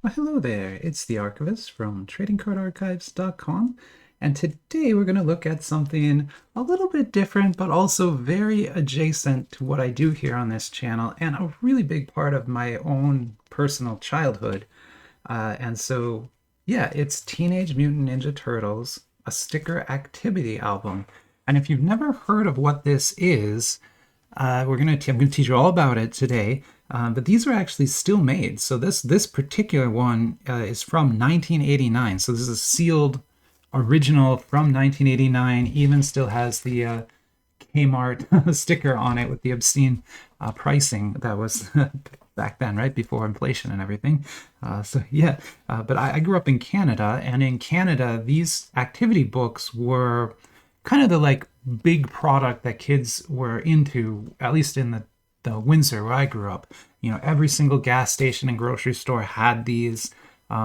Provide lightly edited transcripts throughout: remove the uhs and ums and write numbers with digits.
Well, hello there. It's the Archivist from tradingcardarchives.com, and today we're going to look at something a little bit different, but also very adjacent to what I do here on this channel, and a really big part of my own personal childhood. Yeah, it's Teenage Mutant Ninja Turtles, a sticker activity album. And if you've never heard of what this is, I'm gonna teach you all about it today. But these are actually still made. So this particular one is from 1989. So this is a sealed original from 1989. Even still has the Kmart sticker on it with the obscene pricing that was back then, right before inflation and everything. But I grew up in Canada, and in Canada, these activity books were kind of the like big product that kids were into, at least in the Windsor where I grew up. You know, every single gas station and grocery store had these.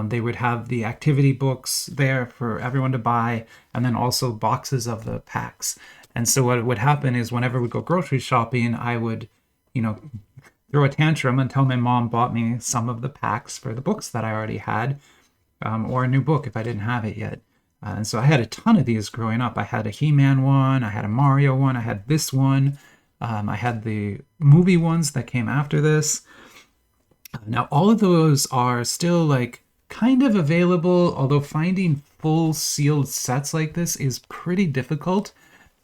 They would have the activity books there for everyone to buy, and then also boxes of the packs. And so what would happen is whenever we go grocery shopping, I would, you know, throw a tantrum until my mom bought me some of the packs for the books that I already had, or a new book if I didn't have it yet. And so I had a ton of these growing up. I had a He-Man one, I had a Mario one, I had this one, I had the movie ones that came after this. Now, all of those are still like kind of available, although finding full sealed sets like this is pretty difficult.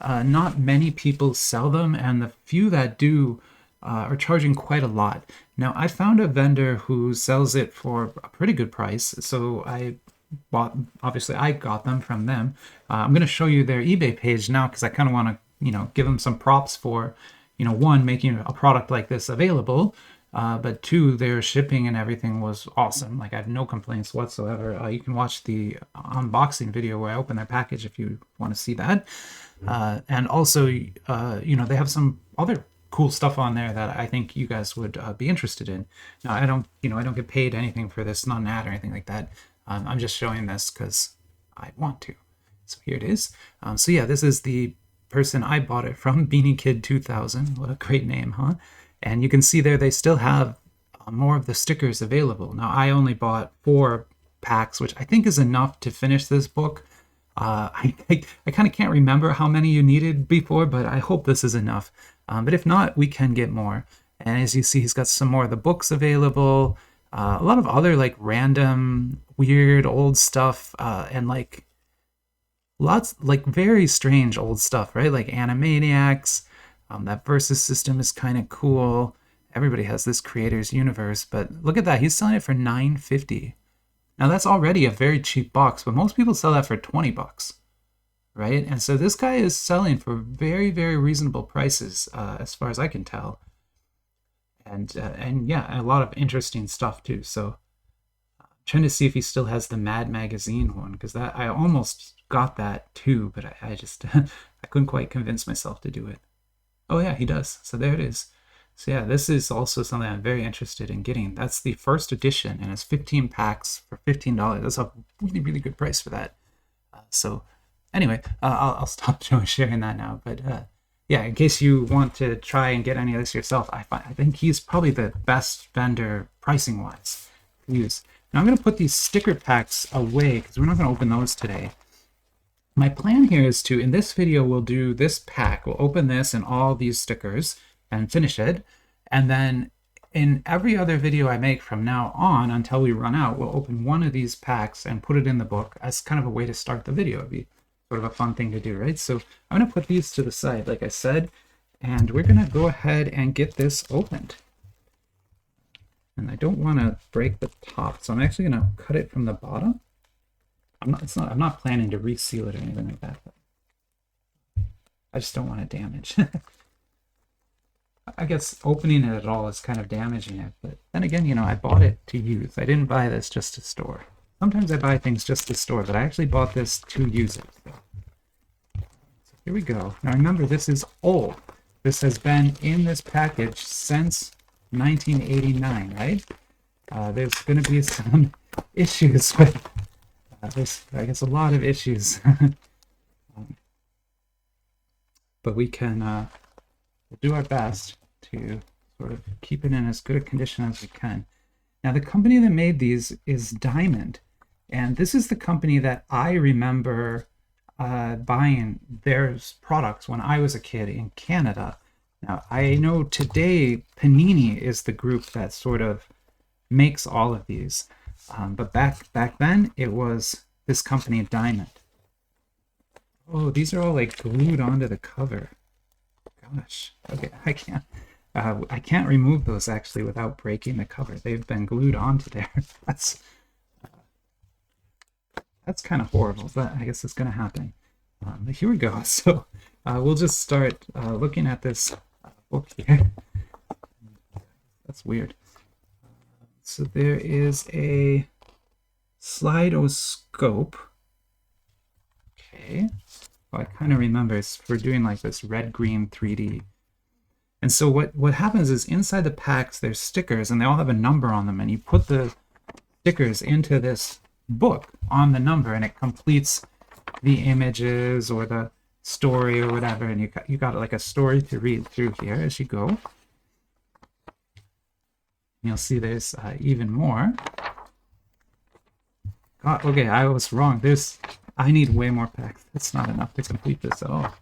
Not many people sell them, and the few that do are charging quite a lot. Now, I found a vendor who sells it for a pretty good price, so obviously I got them from them. I'm going to show you their eBay page now because I kind of want to, give them some props for, one, making a product like this available, but two, their shipping and everything was awesome. Like, I have no complaints whatsoever. You can watch the unboxing video where I open their package if you want to see that. And also, they have some other cool stuff on there that I think you guys would be interested in. Now, I don't get paid anything for this, not an ad or anything like that. I'm just showing this because I want to. So here it is. This is the person I bought it from, Beanie Kid 2000. What a great name, huh? And you can see there they still have more of the stickers available. Now, I only bought 4 packs, which I think is enough to finish this book. I kind of can't remember how many you needed before, but I hope this is enough. But if not, we can get more. And as you see, he's got some more of the books available. A lot of other like random, weird old stuff, and like lots like very strange old stuff, right? Like Animaniacs. That versus system is kind of cool. Everybody has this creator's universe, but look at that. He's selling it for $9.50. Now that's already a very cheap box, but most people sell that for $20, right? And so this guy is selling for very, very reasonable prices, as far as I can tell. And a lot of interesting stuff too. So I'm trying to see if he still has the Mad Magazine one, because that I almost got that too, but I just I couldn't quite convince myself to do it. Oh yeah, he does. So there it is. So yeah, this is also something I'm very interested in getting. That's the first edition, and it's 15 packs for $15. That's a really, really good price for that. I'll stop sharing that now. But in case you want to try and get any of this yourself, I think he's probably the best vendor pricing-wise to use. Now I'm going to put these sticker packs away because we're not going to open those today. My plan here is to, in this video, we'll do this pack. We'll open this and all these stickers and finish it. And then in every other video I make from now on until we run out, we'll open one of these packs and put it in the book as kind of a way to start the video. It'd be sort of a fun thing to do, right? So I'm going to put these to the side, like I said, and we're going to go ahead and get this opened. And I don't want to break the top, so I'm actually going to cut it from the bottom. I'm not planning to reseal it or anything like that. But I just don't want to damage. I guess opening it at all is kind of damaging it, but then again, I bought it to use. I didn't buy this just to store. Sometimes I buy things just to store, but I actually bought this to use it. So here we go. Now remember, this is old. This has been in this package since 1989, right? There's going to be some issues with there's, I guess, a lot of issues. But we can we'll do our best to sort of keep it in as good a condition as we can. Now, the company that made these is Diamond, and this is the company that I remember buying their products when I was a kid in Canada. Now, I know today Panini is the group that sort of makes all of these, but back then it was this company Diamond. Oh, these are all like glued onto the cover. Gosh, okay, I can't remove those actually without breaking the cover. They've been glued onto there. That's kind of horrible, but I guess it's going to happen. But here we go. So we'll just start looking at this book here. That's weird. So there is a slidoscope. Okay. Well, I kind of remember it's for doing like this red-green 3D. And so what happens is inside the packs, there's stickers, and they all have a number on them, and you put the stickers into this book on the number, and it completes the images or the story or whatever, and you got like a story to read through here as you go. You'll see there's even more. God, okay, I was wrong. I need way more packs. It's not enough to complete this at all.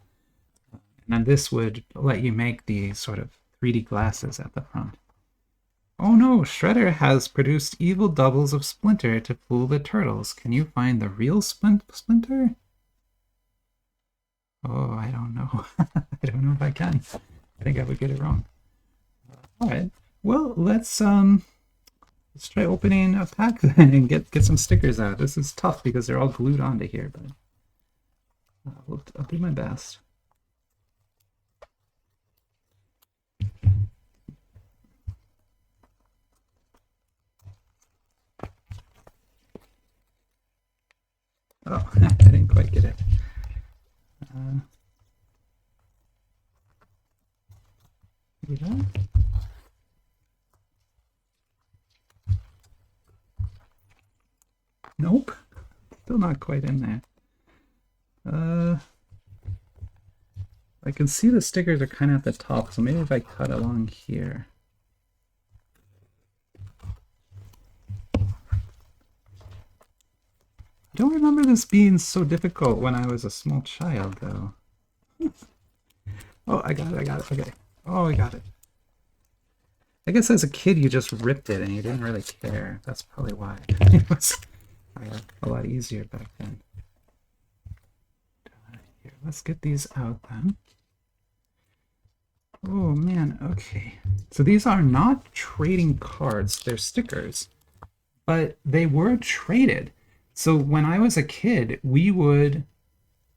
And then this would let you make the sort of 3D glasses at the front. Oh no, Shredder has produced evil doubles of Splinter to fool the turtles. Can you find the real Splinter? Oh, I don't know. I don't know if I can. I think I would get it wrong. All right. Well, let's try opening a pack then and get some stickers out. This is tough because they're all glued onto here, but I'll do my best. Oh, I didn't quite get it. Here we go. Nope, still not quite in there. I can see the stickers are kind of at the top, so maybe if I cut along here. I don't remember this being so difficult when I was a small child, though. Oh, I got it, okay. Oh, I got it. I guess as a kid you just ripped it and you didn't really care. That's probably why. It was a lot easier back then. Here, let's get these out then. Oh man, okay. So these are not trading cards, they're stickers, but they were traded. So when I was a kid, we would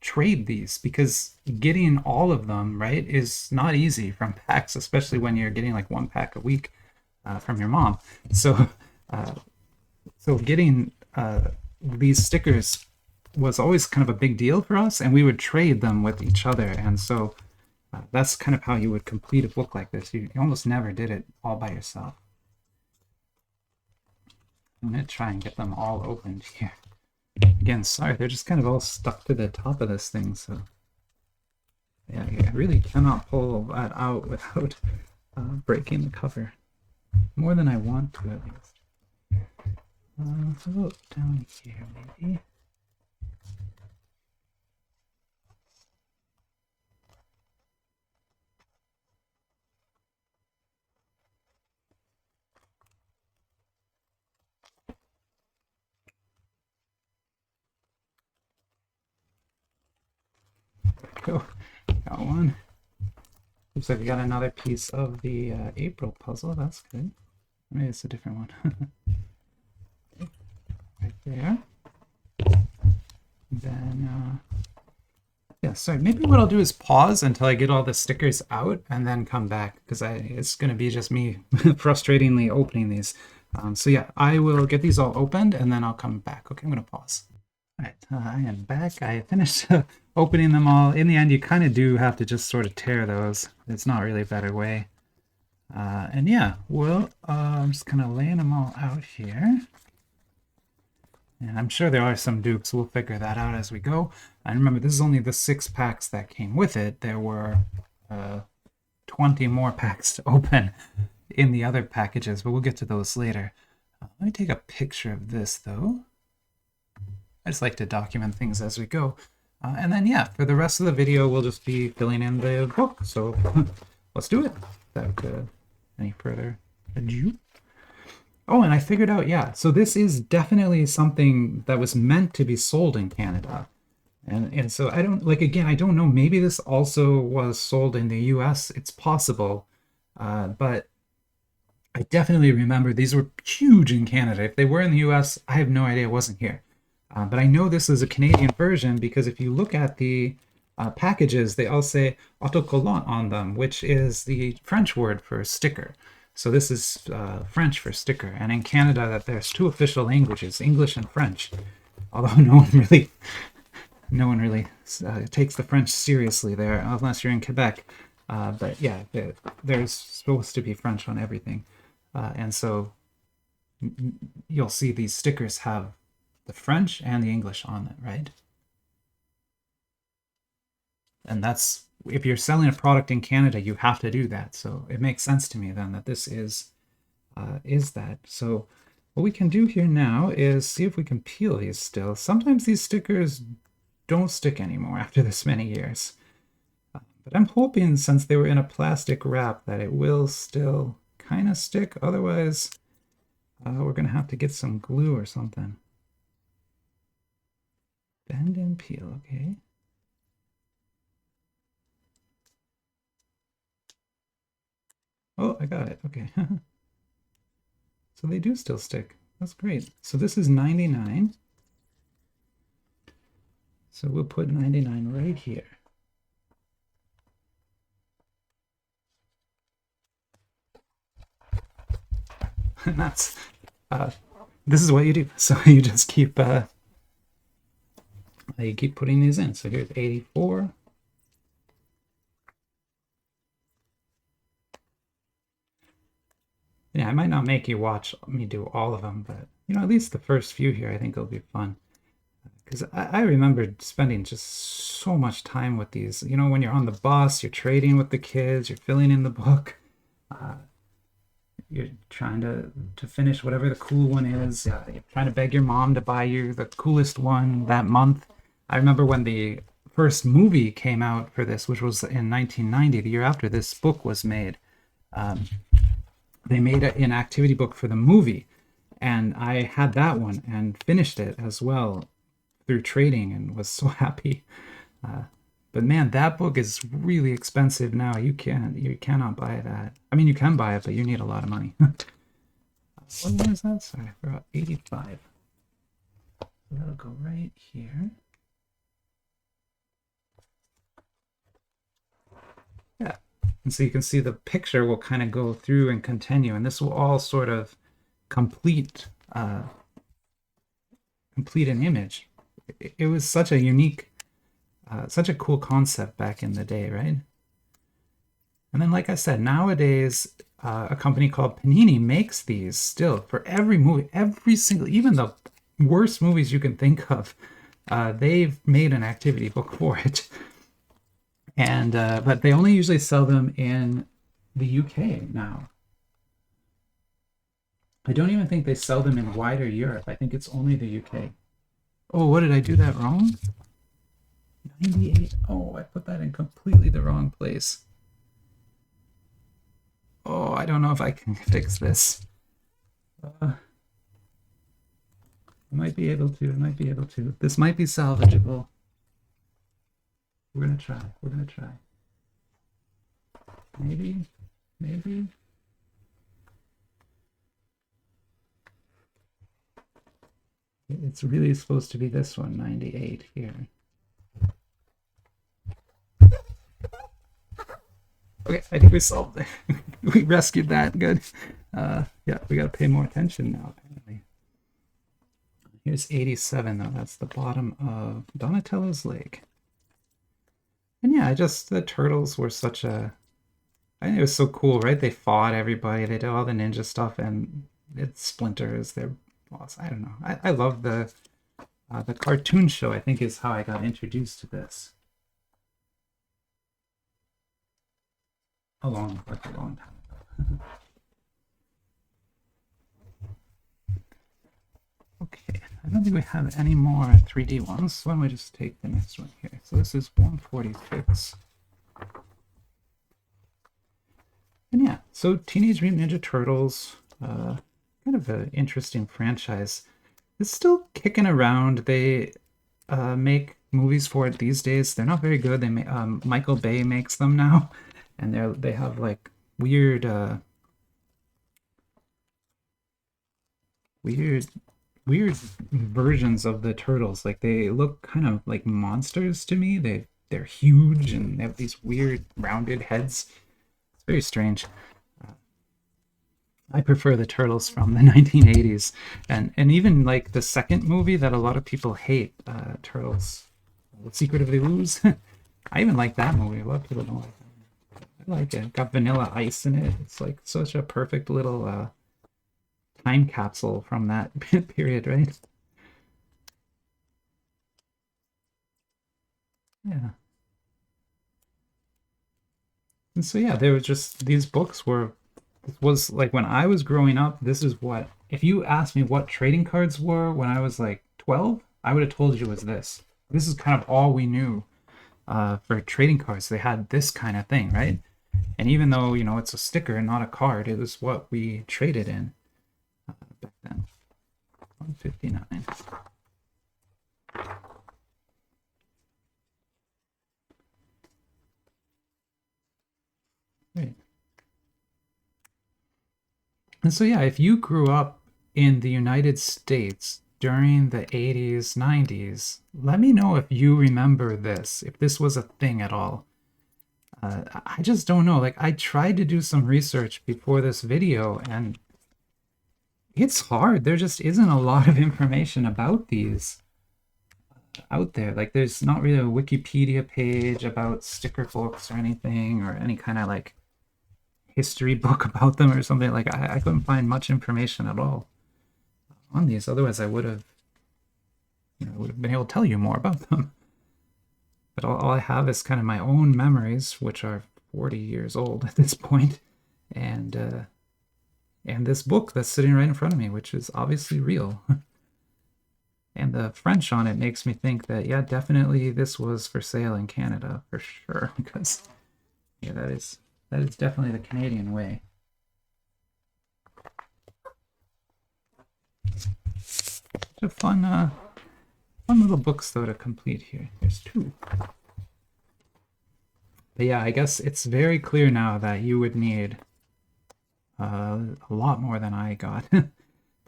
trade these because getting all of them, right, is not easy from packs, especially when you're getting like one pack a week from your mom. So getting these stickers was always kind of a big deal for us, and we would trade them with each other. And so that's kind of how you would complete a book like this. You almost never did it all by yourself. I'm going to try and get them all opened here. Again, sorry, they're just kind of all stuck to the top of this thing, so yeah, I really cannot pull that out without breaking the cover. More than I want to, at least. How about down here, maybe? Go. Got one. Looks like we got another piece of the April puzzle. That's good. Maybe it's a different one. Right there. Then, yeah, sorry. Maybe what I'll do is pause until I get all the stickers out and then come back, because it's going to be just me frustratingly opening these. So yeah, I will get these all opened and then I'll come back. Okay, I'm going to pause. All right, I am back. I finished opening them all. In the end, you kind of do have to just sort of tear those. It's not really a better way. And yeah, well, I'm just kind of laying them all out here. And I'm sure there are some dupes. We'll figure that out as we go. And remember, this is only the 6 packs that came with it. There were 20 more packs to open in the other packages, but we'll get to those later. Let me take a picture of this though. I just like to document things as we go. And then, yeah, for the rest of the video, we'll just be filling in the book. So let's do it without any further ado. Oh, and I figured out, yeah, so this is definitely something that was meant to be sold in Canada. And so I don't, like, again, I don't know, maybe this also was sold in the US. It's possible. But I definitely remember these were huge in Canada. If they were in the US, I have no idea it wasn't here. But I know this is a Canadian version because if you look at the packages, they all say autocollant on them, which is the French word for sticker. So this is French for sticker. And in Canada, there's two official languages, English and French. Although no one really takes the French seriously there, unless you're in Quebec. But yeah, there's supposed to be French on everything. And so you'll see these stickers have the French and the English on it, right? And that's, if you're selling a product in Canada, you have to do that. So it makes sense to me then that this is that. So what we can do here now is see if we can peel these still. Sometimes these stickers don't stick anymore after this many years. But I'm hoping, since they were in a plastic wrap, that it will still kind of stick. Otherwise, we're going to have to get some glue or something. Bend and peel, okay. Oh, I got it, okay. So they do still stick. That's great. So this is 99. So we'll put 99 right here. And that's, this is what you do. So you just keep, you keep putting these in. So here's 84. Yeah, I might not make you watch me do all of them, but, you know, at least the first few here, I think it'll be fun. Because I remember spending just so much time with these. You know, when you're on the bus, you're trading with the kids, you're filling in the book. You're trying to finish whatever the cool one is. You're trying to beg your mom to buy you the coolest one that month. I remember when the first movie came out for this, which was in 1990, the year after this book was made. They made an activity book for the movie, and I had that one and finished it as well through trading and was so happy. But man, that book is really expensive now. You cannot buy that. I mean, you can buy it, but you need a lot of money. What was that? Sorry, I forgot. 85. So that'll go right here. Yeah. And so you can see the picture will kind of go through and continue, and this will all sort of complete an image. It was such a unique, such a cool concept back in the day, right? And then, like I said, nowadays, a company called Panini makes these still for every movie, every single, even the worst movies you can think of. They've made an activity book for it. And but they only usually sell them in the UK now. I don't even think they sell them in wider Europe. I think it's only the UK. Oh, what did I do that wrong? 98. Oh, I put that in completely the wrong place. Oh, I don't know if I can fix this. I might be able to. I might be able to. This might be salvageable. We're gonna try. We're gonna try. Maybe. Maybe. It's really supposed to be this one, 98 here. Okay, I think we solved it. We rescued that. Good. Yeah, we got to pay more attention now, apparently. Here's 87, though. That's the bottom of Donatello's leg. And yeah, the Turtles were such a... I think it was so cool, right? They fought everybody. They did all the ninja stuff, and it's Splinter is their boss. I don't know. I love the cartoon show, I think, is how I got introduced to this. A long time ago. Okay, I don't think we have any more 3D ones. So why don't we just take the next one here? So this is 146. And yeah, so Teenage Mutant Ninja Turtles, kind of an interesting franchise. It's still kicking around. They make movies for it these days. They're not very good. They Michael Bay makes them now, and they have like weird weird versions of the turtles. Like they look kind of like monsters to me. They're huge and they have these weird rounded heads. It's very strange. I prefer the turtles from the 1980s, and even like the second movie that a lot of people hate, Turtles: The Secret of the Ooze. I even like that movie. A lot of people don't like that. I like it. Got Vanilla Ice in it. It's like such a perfect little time capsule from that period, right? Yeah. And so yeah, there was just these books was like when I was growing up, this is what if you asked me what trading cards were when I was like 12, I would have told you it was this. This is kind of all we knew for trading cards. They had this kind of thing, right? And even though, you know, it's a sticker and not a card, it was what we traded in back then. 159. Right. And so, yeah, if you grew up in the United States during the 80s, 90s, let me know if you remember this, if this was a thing at all. I just don't know. Like, I tried to do some research before this video, and it's hard. There just isn't a lot of information about these out there. Like, there's not really a Wikipedia page about sticker books or anything, or any kind of like history book about them or something. Like I couldn't find much information at all on these. Otherwise, I would have, you know, been able to tell you more about them. But all I have is kind of my own memories, which are 40 years old at this point, and this book that's sitting right in front of me, which is obviously real. And the French on it makes me think that, yeah, definitely this was for sale in Canada for sure, because yeah, that is definitely the Canadian way. Such a fun little books though to complete here. There's two. But yeah, I guess it's very clear now that you would need a lot more than I got.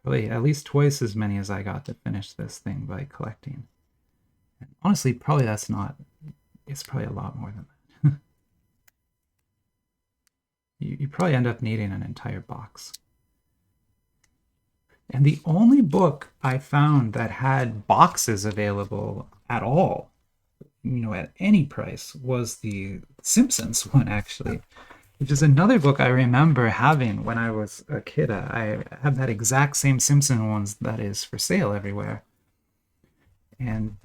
Probably at least twice as many as I got to finish this thing by collecting. And honestly, probably that's not, it's probably a lot more than that. You probably end up needing an entire box. And the only book I found that had boxes available at all, you know, at any price, was the Simpsons one, actually, which is another book I remember having when I was a kid. I have that exact same Simpson ones that is for sale everywhere. And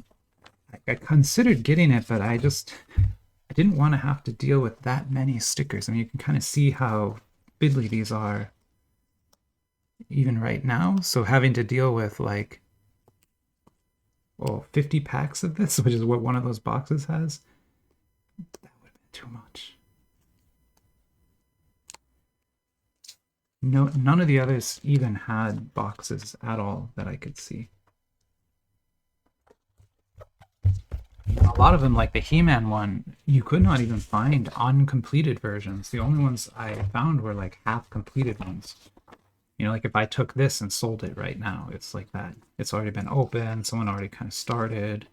I considered getting it, but I didn't want to have to deal with that many stickers. I mean, you can kind of see how fiddly these are even right now. So having to deal with like, 50 packs of this, which is what one of those boxes has, that would have been too much. No, none of the others even had boxes at all that I could see. A lot of them, like the He-Man one, you could not even find uncompleted versions. The only ones I found were like half-completed ones. You know, like if I took this and sold it right now, it's like that. It's already been open. Someone already kind of started.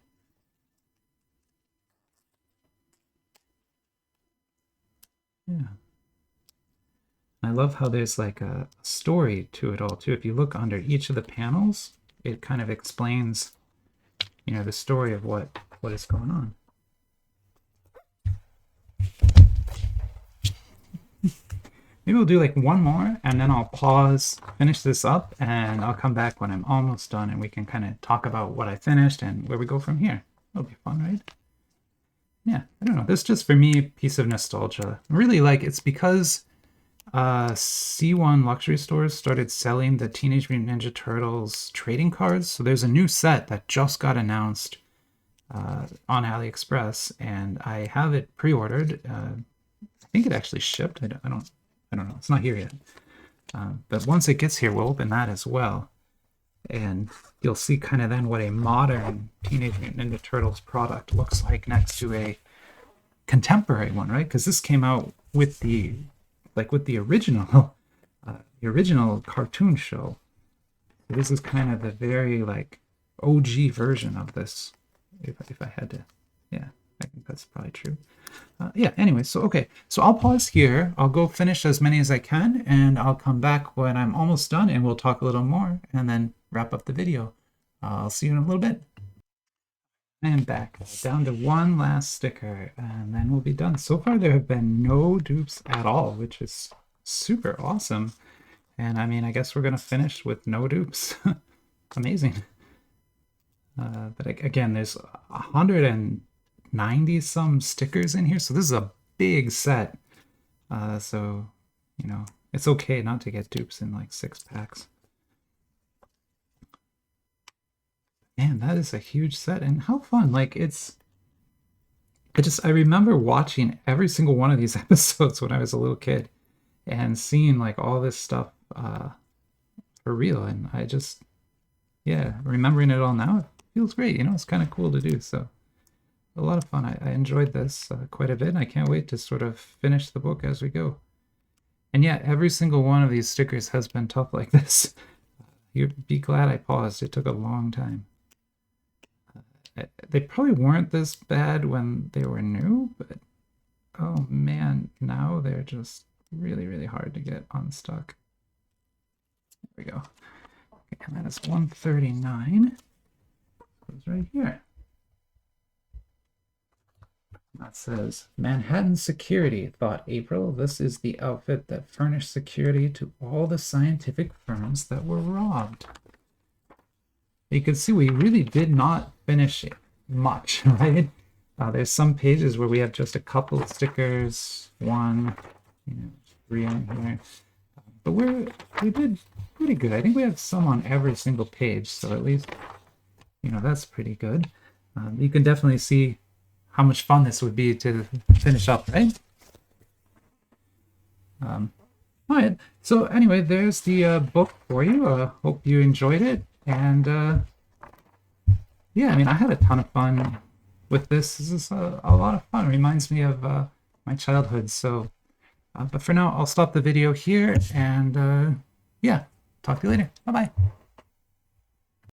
Yeah. I love how there's like a story to it all too. If you look under each of the panels, it kind of explains, you know, the story of what is going on. Maybe we'll do like one more and then I'll pause, finish this up, and I'll come back when I'm almost done and we can kind of talk about what I finished and where we go from here. That'll be fun, right? Yeah, I don't know. This is just for me a piece of nostalgia. Really, like, it's because C1 luxury stores started selling the Teenage Mutant Ninja Turtles trading cards. So there's a new set that just got announced on AliExpress, and I have it pre-ordered. I think it actually shipped. I don't know. It's not here yet. But once it gets here, we'll open that as well. And you'll see kind of then what a modern Teenage Mutant Ninja Turtles product looks like next to a contemporary one, right? Because this came out with the original the original cartoon show. So this is kind of the very like OG version of this. If I had to, yeah, I think that's probably true. Yeah, anyway, so okay, so I'll pause here. I'll go finish as many as I can, and I'll come back when I'm almost done, and we'll talk a little more, and then wrap up the video. I'll see you in a little bit. I am back, down to one last sticker, and then we'll be done. So far, there have been no dupes at all, which is super awesome. And I mean, I guess we're gonna finish with no dupes. Amazing. But again, there's 190 some stickers in here, so this is a big set. So, you know, it's okay not to get dupes in like 6 packs. Man, that is a huge set, and how fun. Like, I remember watching every single one of these episodes when I was a little kid and seeing like all this stuff for real, and yeah, remembering it all now, it feels great. You know, it's kind of cool to do. So a lot of fun. I enjoyed this quite a bit, and I can't wait to sort of finish the book as we go. And yeah, every single one of these stickers has been tough like this. You'd be glad I paused. It took a long time. They probably weren't this bad when they were new, but oh man, now they're just really, really hard to get unstuck. There we go. Okay, and that is 139. Goes right here. That says, Manhattan Security, thought April. This is the outfit that furnished security to all the scientific firms that were robbed. You can see we really did not finish much, right? There's some pages where we have just a couple of stickers, 1, 3 on here. But we did pretty good. I think we have some on every single page, so at least, you know, that's pretty good. You can definitely see how much fun this would be to finish up, right? All right. So anyway, there's the book for you. Hope you enjoyed it. And yeah, I mean, I had a ton of fun with this. This is a lot of fun. It reminds me of my childhood. So, but for now, I'll stop the video here. And yeah, talk to you later. Bye-bye.